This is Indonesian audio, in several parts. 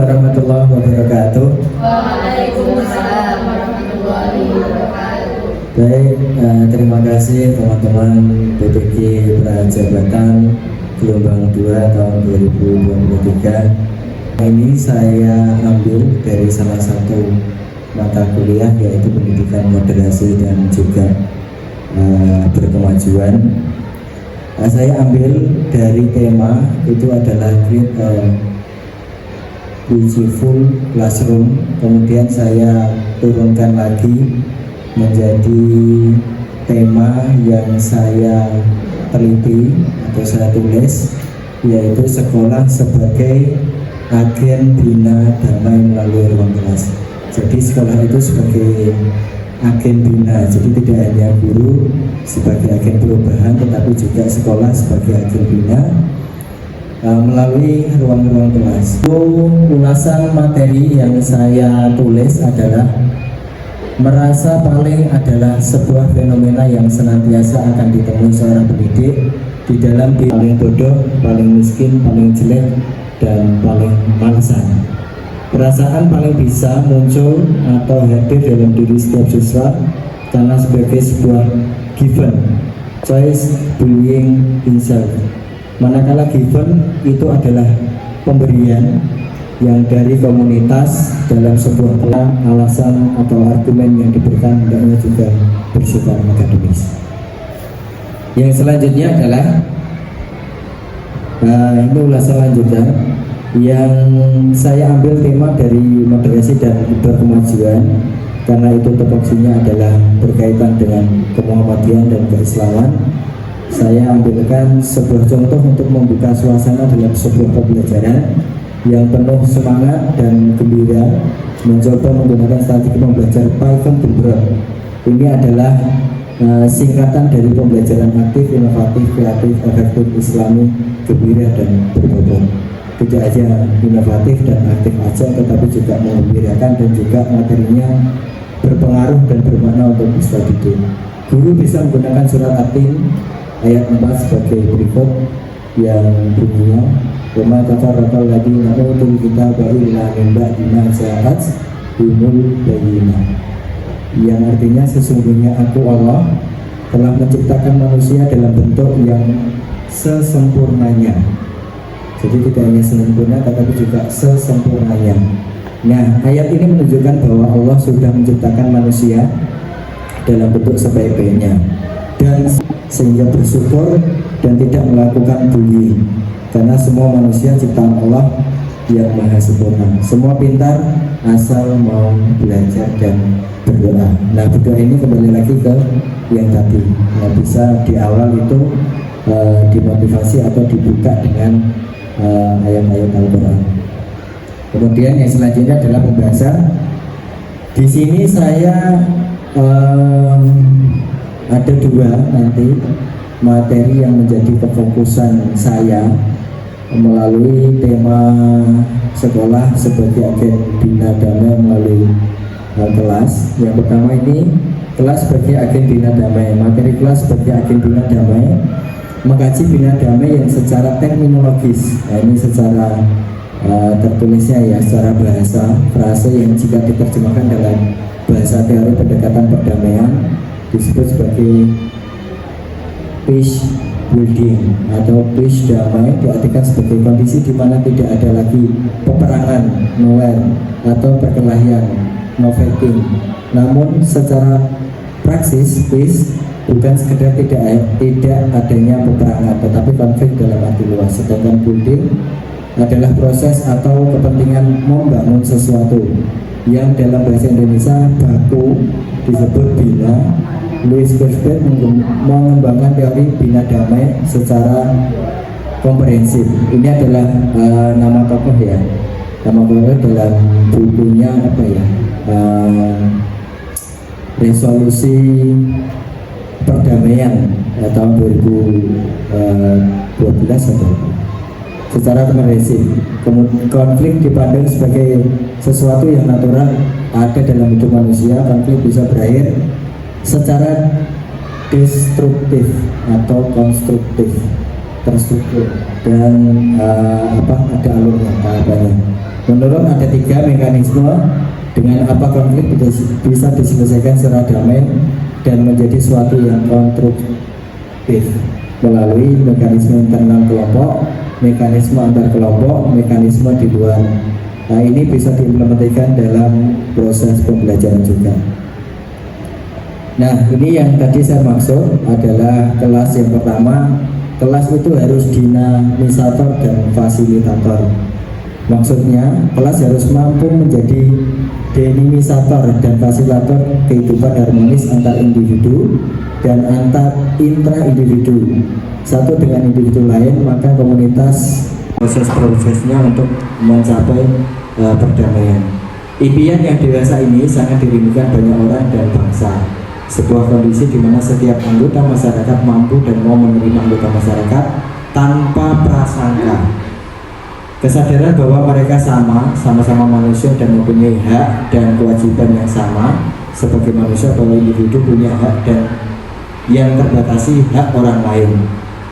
warahmatullahi wabarakatuh. Waalaikumsalam warahmatullahi wabarakatuh. Baik, terima kasih teman-teman PPG Prajabatan Gelombang 2 tahun 2023. Ini saya ambil dari salah satu mata kuliah yaitu pendidikan moderasi dan juga berkemajuan. Saya ambil dari tema itu adalah Create a Beautiful Classroom. Kemudian saya turunkan lagi menjadi tema yang saya teliti atau saya tulis, yaitu sekolah sebagai agen bina damai melalui ruang kelas. Jadi sekolah itu sebagai agen bina, jadi tidak hanya guru sebagai agen perubahan, tetapi juga sekolah sebagai agen bina melalui ruang-ruang kelas. Ulasan materi yang saya tulis adalah merasa paling adalah sebuah fenomena yang senantiasa akan ditemui seorang pendidik di dalam paling bodoh, paling miskin, paling jelek, dan paling malesan. Perasaan paling bisa muncul atau hadir dalam diri setiap siswa karena sebagai sebuah given choice being himself. Manakala given itu adalah pemberian yang dari komunitas dalam sebuah alasan atau argumen yang diberikan hendaknya juga bersifat akademis. Yang selanjutnya adalah ini ulasan lanjutan yang saya ambil tema dari moderasi dan berkemajuan karena itu topoksinya adalah berkaitan dengan kemuhammadiyaan dan keislaman. Saya ambilkan sebuah contoh untuk membuka suasana dalam sebuah pembelajaran yang penuh semangat dan gembira, mencoba menggunakan strategi membelajar Python Bebrot. Ini adalah singkatan dari pembelajaran aktif, inovatif, kreatif, efektif, islami, gembira, dan berbobot. Tidak hanya inovatif dan aktif aja, tetapi juga menggembirakan dan juga materinya berpengaruh dan bermakna untuk siswa didik. Guru bisa menggunakan surat At-Tin ayat 4 sebagai berikut yang bunyinya Wama tafarraqal ladzina utul kitaba illa min ba'di ma ja'atuhumul bayyinah, yang artinya sesungguhnya aku Allah telah menciptakan manusia dalam bentuk yang sesempurnanya. Jadi tidak hanya sempurna tetapi juga sesempurnanya. Nah, ayat ini menunjukkan bahwa Allah sudah menciptakan manusia dalam bentuk sebaik-baiknya dan sehingga bersyukur dan tidak melakukan bullying, karena semua manusia ciptaan Allah yang maha sempurna. Semua pintar asal mau belajar dan berdoa. Nah, berdoa ini kembali lagi ke yang tadi. Nah, bisa di awal itu dimotivasi atau dibuka dengan ayat-ayat Al-Quran. Kemudian yang selanjutnya adalah pembahasan. Di sini saya ada dua nanti materi yang menjadi kefokusan saya melalui tema sekolah sebagai agen bina damai melalui kelas. Yang pertama ini kelas sebagai agen bina damai. Materi kelas sebagai agen bina damai mengkaji bina damai yang secara terminologis. Nah, ini secara tertulisnya ya, secara bahasa frase yang jika diterjemahkan dalam bahasa teori pendekatan perdamaian disebut sebagai peace building atau peace damai, diartikan sebagai kondisi di mana tidak ada lagi peperangan, no war, atau perkelahian, no fighting. Namun secara praksis peace bukan sekedar tidak adanya peperangan, tetapi konflik dalam arti luas. Sedangkan building adalah proses atau kepentingan membangun sesuatu yang dalam bahasa Indonesia baku disebut bina. Louis Gersbert mengembangkan teori bina damai secara komprehensif. Ini adalah nama tokoh ya, nama tokoh dalam bukunya apa ya, resolusi perdamaian tahun 2012 atau secara komprehensif. Konflik dipandang sebagai sesuatu yang natural ada dalam hidup manusia. Konflik bisa berakhir secara destruktif atau konstruktif, terstruktur dan ada alurnya tahapannya. Menurut ada 3 mekanisme dengan apa konflik bisa diselesaikan secara damai dan menjadi suatu yang konstruktif melalui mekanisme internal kelompok, mekanisme antar kelompok, mekanisme di luar. Nah, ini bisa diimplementasikan dalam proses pembelajaran juga. Nah, ini yang tadi saya maksud adalah kelas yang pertama. Kelas itu harus dinamisator dan fasilitator. Maksudnya, kelas harus mampu menjadi dinamisator dan fasilitator kehidupan harmonis antar individu dan antar intra-individu satu dengan individu lain, maka komunitas prosesnya untuk mencapai perdamaian. Impian yang dewasa ini sangat dirindukan banyak orang dan bangsa. Sebuah kondisi di mana setiap anggota masyarakat mampu dan mau menerima anggota masyarakat tanpa prasangka. Kesadaran bahwa mereka sama-sama manusia dan mempunyai hak dan kewajiban yang sama sebagai manusia, bahwa individu punya hak dan yang terbatasi hak orang lain.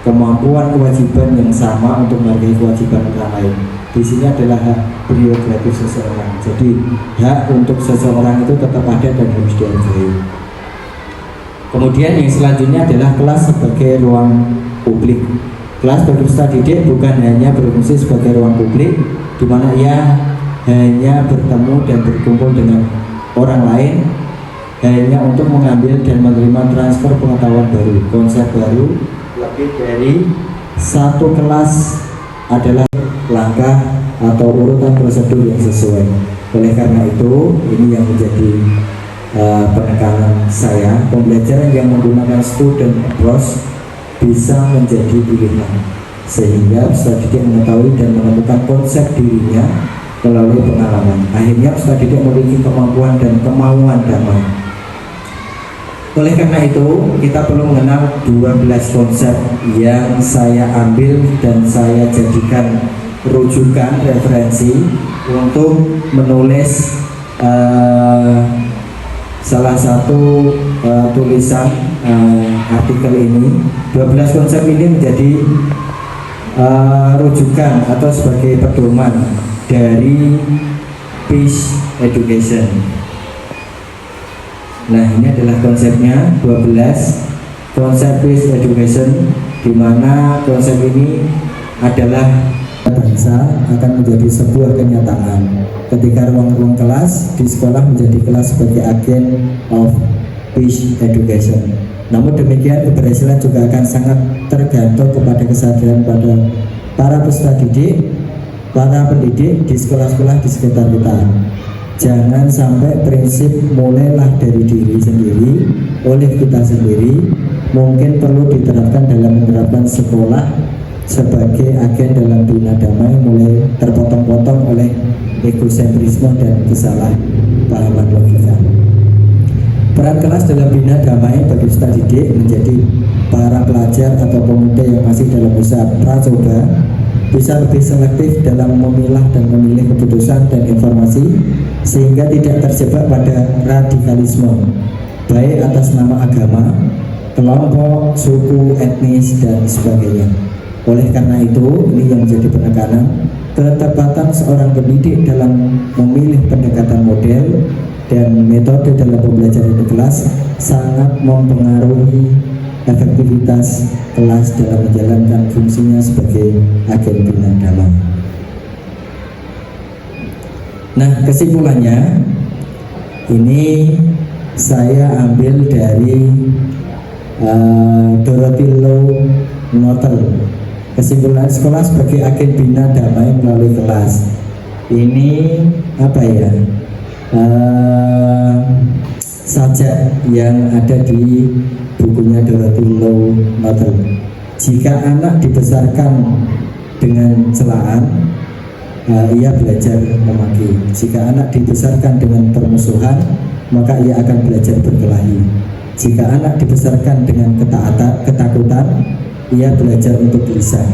Kemampuan kewajiban yang sama untuk menghargai kewajiban orang lain. Di sini adalah hak prerogatif seseorang. Jadi hak untuk seseorang itu tetap ada dan harus dihargai. Kemudian yang selanjutnya adalah kelas sebagai ruang publik. Kelas bagi peserta didik bukan hanya berfungsi sebagai ruang publik di mana ia hanya bertemu dan berkumpul dengan orang lain hanya untuk mengambil dan menerima transfer pengetahuan baru, konsep baru. Lebih dari satu kelas adalah langkah atau urutan prosedur yang sesuai. Oleh karena itu, ini yang menjadi penekanan saya. Pembelajaran yang menggunakan student approach bisa menjadi pilihan, sehingga peserta didik mengetahui dan menemukan konsep dirinya melalui pengalaman. Akhirnya peserta didik memiliki kemampuan dan kemauan damai. Oleh karena itu, kita perlu mengenal 12 konsep yang saya ambil dan saya jadikan rujukan referensi untuk menulis salah satu tulisan artikel ini. 12 konsep ini menjadi rujukan atau sebagai pedoman dari Peace Education. Nah, ini adalah konsepnya, 12 konsep Peace Education, di mana konsep ini adalah bangsa akan menjadi sebuah kenyataan ketika ruang-ruang kelas di sekolah menjadi kelas sebagai agen of Peace Education. Namun demikian, keberhasilan juga akan sangat tergantung kepada kesadaran pada para peserta didik, para pendidik di sekolah-sekolah di sekitar kita. Jangan sampai prinsip mulailah dari diri sendiri, oleh kita sendiri, mungkin perlu diterapkan dalam menerapkan sekolah sebagai agen dalam bina damai, mulai terpotong-potong oleh egosentrisme dan kesalahpahaman logika. Peran kelas dalam bina damai bagi peserta didik menjadi para pelajar atau pemuda yang masih dalam usaha pracoba bisa lebih selektif dalam memilah dan memilih keputusan dan informasi sehingga tidak terjebak pada radikalisme baik atas nama agama, kelompok, suku, etnis, dan sebagainya. Oleh karena itu, ini yang menjadi penekanan, ketepatan seorang pendidik dalam memilih pendekatan model dan metode dalam pembelajaran di kelas sangat mempengaruhi efektivitas kelas dalam menjalankan fungsinya sebagai agen bina damai. Nah, kesimpulannya ini saya ambil dari Dorothy Low Norton. Kesimpulan sekolah sebagai agen bina damai melalui kelas. Ini apa ya? Sajak yang ada di bukunya Dorothy Low Norton. Jika anak dibesarkan dengan celaan, ia belajar memaki. Jika anak dibesarkan dengan permusuhan, maka ia akan belajar berkelahi. Jika anak dibesarkan dengan ketakutan, ia belajar untuk lisan.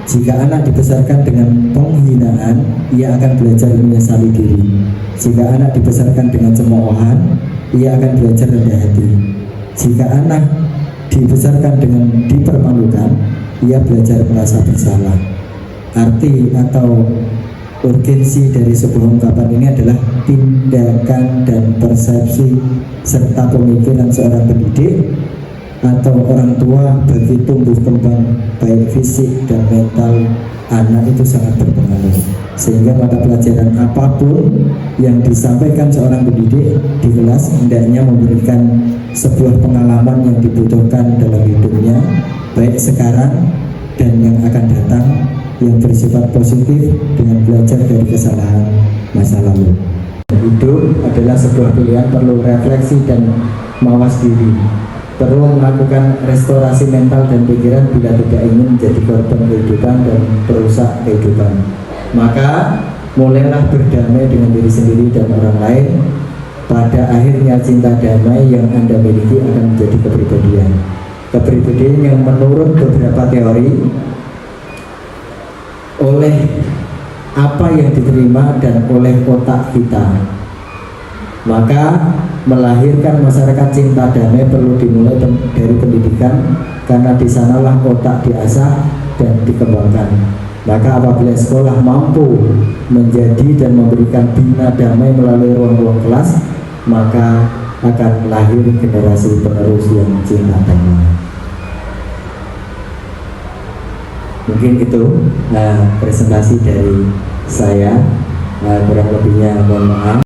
Jika anak dibesarkan dengan penghinaan, ia akan belajar menyesali diri. Jika anak dibesarkan dengan cemoohan, ia akan belajar rendah hati. Jika anak dibesarkan dengan dipermalukan, ia belajar merasa bersalah. Arti atau urgensi dari sebuah ungkapan ini adalah tindakan dan persepsi serta pemikiran seorang pendidik atau orang tua bagi tumbuh kembang baik fisik dan mental anak itu sangat berpengaruh, sehingga mata pelajaran apapun yang disampaikan seorang pendidik di kelas hendaknya memberikan sebuah pengalaman yang dibutuhkan dalam hidupnya, baik sekarang dan yang akan datang, yang bersifat positif dengan belajar dari kesalahan masa lalu. Hidup adalah sebuah pilihan, perlu refleksi dan mawas diri, perlu melakukan restorasi mental dan pikiran bila tidak ingin menjadi korban kehidupan dan perusak kehidupan. Maka mulailah berdamai dengan diri sendiri dan orang lain. Pada akhirnya cinta damai yang Anda miliki akan menjadi kepribadian. Kepribadian yang menurut beberapa teori oleh apa yang diterima dan oleh otak kita. Maka melahirkan masyarakat cinta damai perlu dimulai dari pendidikan, karena di sanalah otak diasah dan dikembangkan. Maka apabila sekolah mampu menjadi dan memberikan bina damai melalui ruang-ruang kelas, maka akan lahir generasi penerus yang cinta damai. Mungkin itu presentasi dari saya, kurang lebihnya mohon maaf.